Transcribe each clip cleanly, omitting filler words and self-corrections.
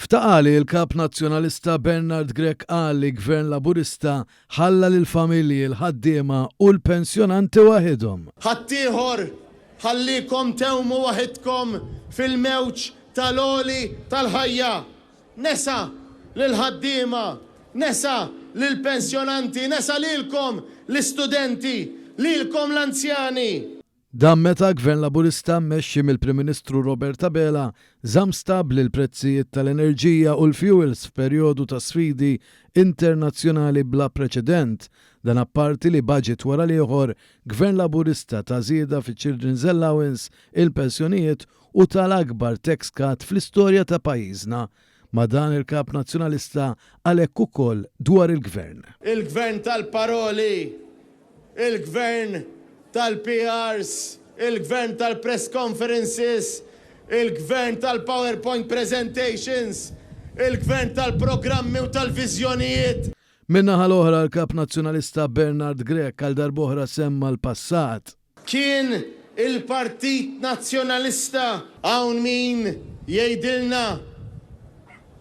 Ftaqali il-kap nazzjonalista Bernard Grech qal li gvern Laburista ħalla lill-familji l-ħaddiema u l-pensjonanti waħedhom. Ħaddieħor ħallikom tewmu waħedkom fil-mewġ tal-oli tal-ħajja. Nesa lill-ħaddiema, nesa lill-pensjonanti, nesa lilkom l-istudenti, lilkom l-anzjani. Dan meta gvern Laburista mmexxi mill-Prim Ministru Robert Abela żamm stabbli l-prezzijiet tal-enerġija u l-fuels f'perjodu ta' sfidi internazzjonali bla preċedent. Dan apparti li budget wara l-ieħor gvern Laburista ta' żieda fiċ-Children's Allowance, il-pensjonijiet u tal-akbar tax cut fl-istorja ta' pajjiżna. Ma dan il-kap nazzjonalista għalhekk ukoll dwar il-gvern. Il-gvern tal-paroli, il-gvern tal-PRs, il-gvern tal-press conferences, il-gvern tal-PowerPoint presentations, il-gvern tal-programmi u tal-vizjonijiet. Minnaħa l-oħra l-kap nazzjonalista Bernard Grech għal darboħra semma l-passat. Kien il-Partit Nazzjonalista hawn min jgħidilna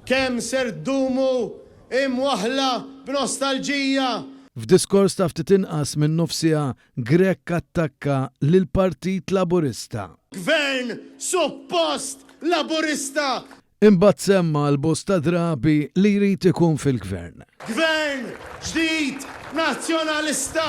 kemm ser dumu imwaħla b'nostalġija. F'diskors ta' ftit inqas minn nofsija Grech attakka lill-Partit Laburista. Gvern suppost Laburista. Imbagħad semma l-bosta drabi li jrid ikun fil-gvern. Gvern ġdid nazzjonalista.